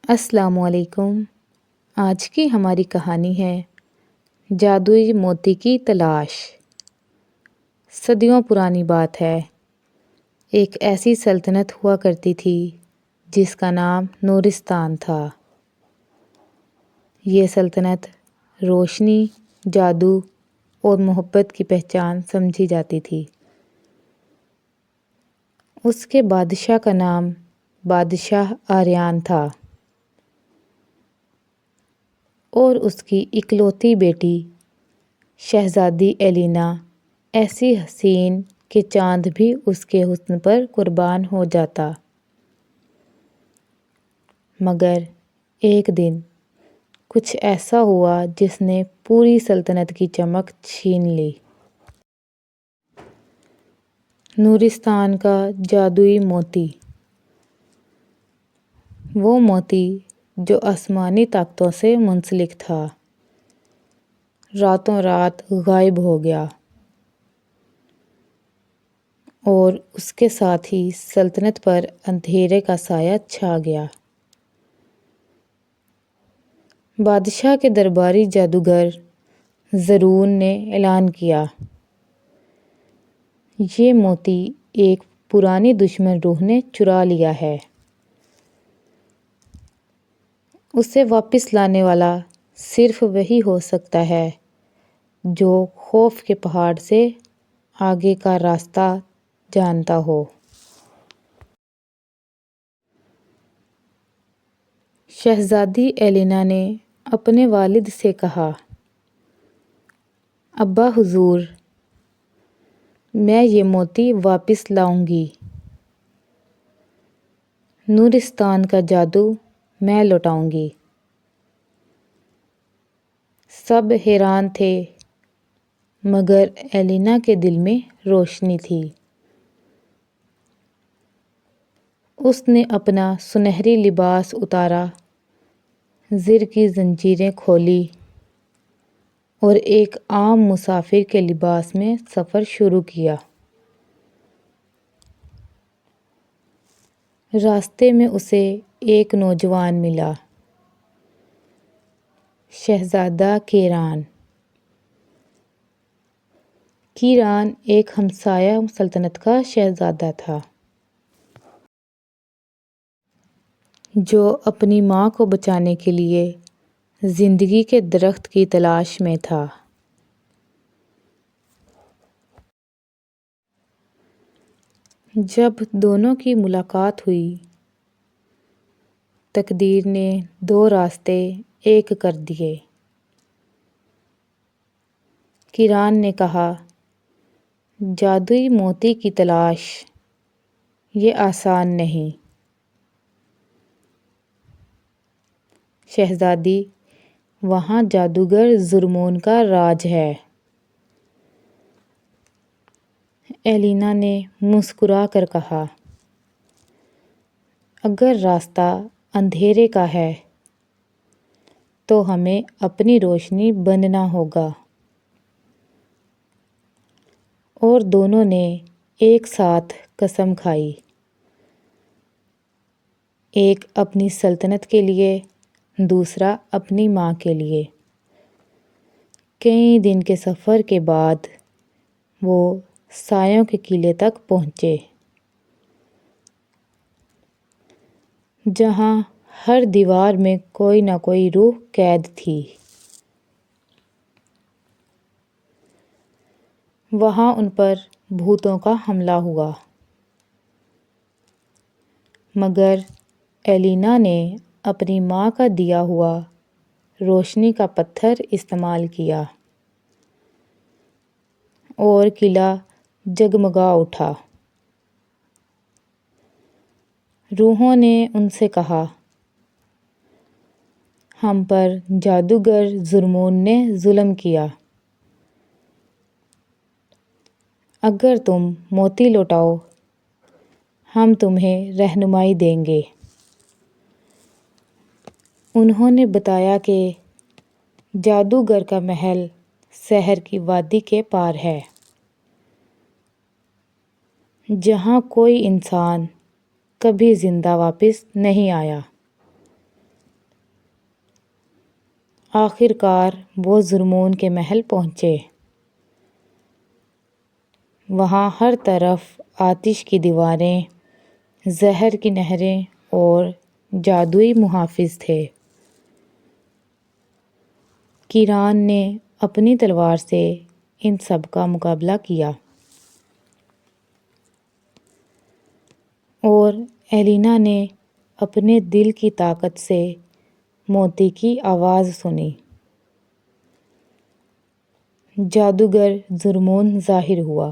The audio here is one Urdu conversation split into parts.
السلام علیکم۔ آج کی ہماری کہانی ہے جادوئی موتی کی تلاش۔ صدیوں پرانی بات ہے۔ ایک ایسی سلطنت ہوا کرتی تھی جس کا نام نورستان تھا۔ یہ سلطنت روشنی، جادو اور محبت کی پہچان سمجھی جاتی تھی۔ اس کے بادشاہ کا نام بادشاہ آریان تھا اور اس کی اکلوتی بیٹی شہزادی ایلینا ایسی حسین کہ چاند بھی اس کے حسن پر قربان ہو جاتا۔ مگر ایک دن کچھ ایسا ہوا جس نے پوری سلطنت کی چمک چھین لی۔ نورستان کا جادوئی موتی، وہ موتی جو آسمانی طاقتوں سے منسلک تھا، راتوں رات غائب ہو گیا اور اس کے ساتھ ہی سلطنت پر اندھیرے کا سایہ چھا گیا۔ بادشاہ کے درباری جادوگر زرون نے اعلان کیا، یہ موتی ایک پرانی دشمن روح نے چرا لیا ہے۔ اسے واپس لانے والا صرف وہی ہو سکتا ہے جو خوف کے پہاڑ سے آگے کا راستہ جانتا ہو۔ شہزادی ایلینا نے اپنے والد سے کہا، ابا حضور، میں یہ موتی واپس لاؤں گی۔ نورستان کا جادو میں لوٹاؤں گی۔ سب حیران تھے مگر ایلینا کے دل میں روشنی تھی۔ اس نے اپنا سنہری لباس اتارا، زر کی زنجیریں کھولی اور ایک عام مسافر کے لباس میں سفر شروع کیا۔ راستے میں اسے ایک نوجوان ملا، شہزادہ کیران۔ کیران ایک ہمسایہ سلطنت کا شہزادہ تھا جو اپنی ماں کو بچانے کے لیے زندگی کے درخت کی تلاش میں تھا۔ جب دونوں کی ملاقات ہوئی، تقدیر نے دو راستے ایک کر دیے۔ کیران نے کہا، جادوئی موتی کی تلاش یہ آسان نہیں۔ شہزادی، وہاں جادوگر زرمون کا راج ہے۔ ایلینا نے مسکرا کر کہا، اگر راستہ اندھیرے کا ہے تو ہمیں اپنی روشنی بننا ہوگا۔ اور دونوں نے ایک ساتھ قسم کھائی، ایک اپنی سلطنت کے لیے، دوسرا اپنی ماں کے لیے۔ کئی دن کے سفر کے بعد وہ سایوں کے قلعے تک پہنچے، جہاں ہر دیوار میں کوئی نہ کوئی روح قید تھی۔ وہاں ان پر بھوتوں کا حملہ ہوا، مگر ایلینا نے اپنی ماں کا دیا ہوا روشنی کا پتھر استعمال کیا اور قلعہ جگمگا اٹھا۔ روحوں نے ان سے کہا، ہم پر جادوگر زرمون نے ظلم کیا۔ اگر تم موتی لوٹاؤ، ہم تمہیں رہنمائی دیں گے۔ انہوں نے بتایا کہ جادوگر کا محل سحر کی وادی کے پار ہے، جہاں کوئی انسان کبھی زندہ واپس نہیں آیا۔ آخر کار وہ زرمون کے محل پہنچے۔ وہاں ہر طرف آتش کی دیواریں، زہر کی نہریں اور جادوئی محافظ تھے۔ کیران نے اپنی تلوار سے ان سب کا مقابلہ کیا اور ایلینا نے اپنے دل کی طاقت سے موتی کی آواز سنی۔ جادوگر زرمون ظاہر ہوا،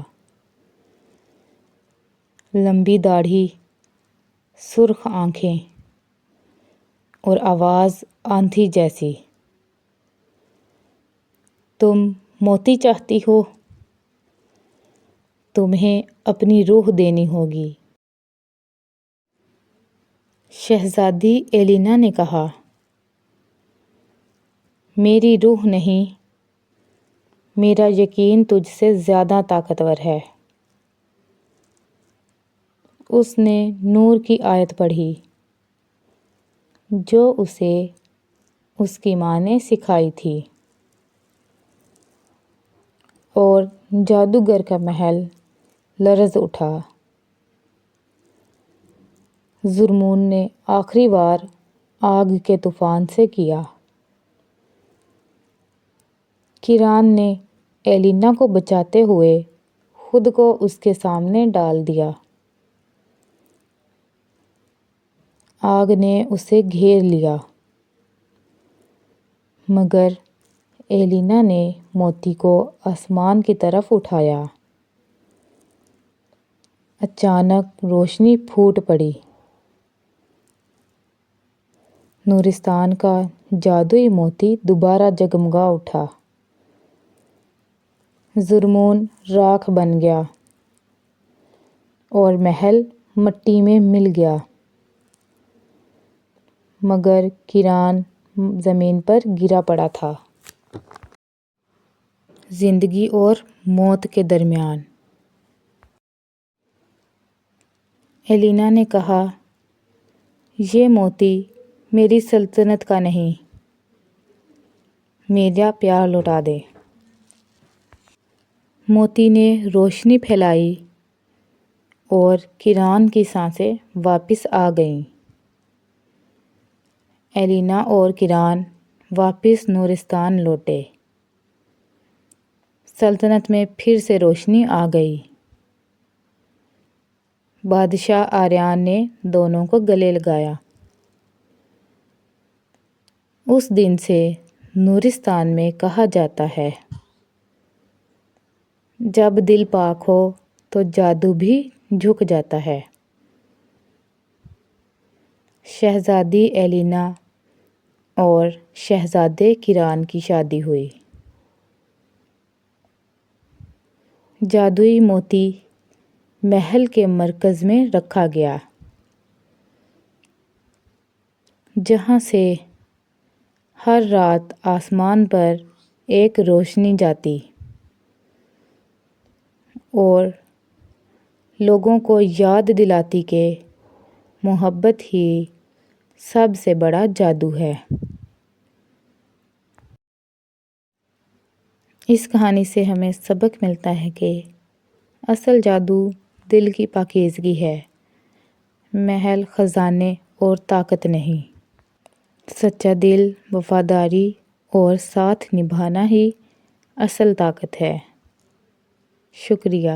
لمبی داڑھی، سرخ آنکھیں اور آواز آندھی جیسی۔ تم موتی چاہتی ہو؟ تمہیں اپنی روح دینی ہوگی۔ شہزادی ایلینا نے کہا، میری روح نہیں، میرا یقین تجھ سے زیادہ طاقتور ہے۔ اس نے نور کی آیت پڑھی جو اسے اس کی ماں نے سکھائی تھی، اور جادوگر کا محل لرز اٹھا۔ زرمون نے آخری وار آگ کے طوفان سے کیا۔ کیران نے ایلینا کو بچاتے ہوئے خود کو اس کے سامنے ڈال دیا۔ آگ نے اسے گھیر لیا، مگر ایلینا نے موتی کو آسمان کی طرف اٹھایا۔ اچانک روشنی پھوٹ پڑی۔ نورستان کا جادوئی موتی دوبارہ جگمگا اٹھا۔ زرمون راکھ بن گیا اور محل مٹی میں مل گیا، مگر کیران زمین پر گرا پڑا تھا۔ زندگی اور موت کے درمیان۔ ایلینا نے کہا، یہ موتی میری سلطنت کا نہیں، میرا پیار لوٹا دے۔ موتی نے روشنی پھیلائی اور کیران کی سانسیں واپس آ گئیں۔ ایلینا اور کیران واپس نورستان لوٹے۔ سلطنت میں پھر سے روشنی آ گئی۔ بادشاہ آریان نے دونوں کو گلے لگایا۔ اس دن سے نورستان میں کہا جاتا ہے، جب دل پاک ہو تو جادو بھی جھک جاتا ہے۔ شہزادی ایلینا اور شہزادے کیران کی شادی ہوئی۔ جادوئی موتی محل کے مرکز میں رکھا گیا، جہاں سے ہر رات آسمان پر ایک روشنی جاتی اور لوگوں کو یاد دلاتی کہ محبت ہی سب سے بڑا جادو ہے۔ اس کہانی سے ہمیں سبق ملتا ہے کہ اصل جادو دل کی پاکیزگی ہے، محل، خزانے اور طاقت نہیں۔ سچا دل، وفاداری اور ساتھ نبھانا ہی اصل طاقت ہے۔ شکریہ۔